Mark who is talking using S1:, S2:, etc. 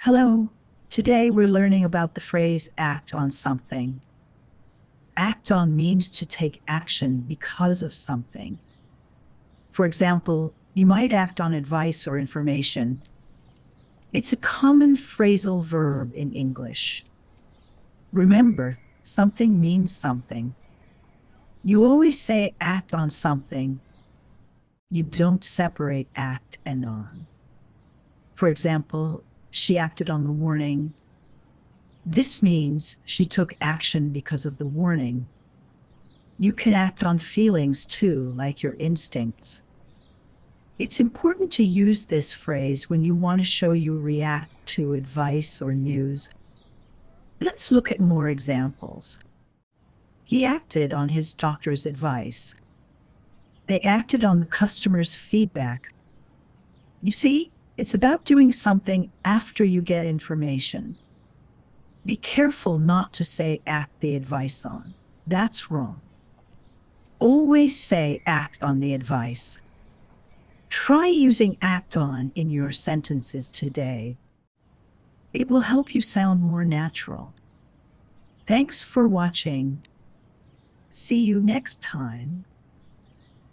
S1: Hello. Today we're learning about the phrase act on something. Act on means to take action because of something. For example, you might act on advice or information. It's a common phrasal verb in English. Remember, something means something. You always say act on something. You don't separate act and on. For example, she acted on the warning. This means she took action because of the warning. You can act on feelings too, like your instincts. It's important to use this phrase when you want to show you react to advice or news. Let's look at more examples. He acted on his doctor's advice. They acted on the customer's feedback. You see, it's about doing something after you get information. Be careful not to say act the advice on. That's wrong. Always say act on the advice. Try using act on in your sentences today. It will help you sound more natural. Thanks for watching. See you next time.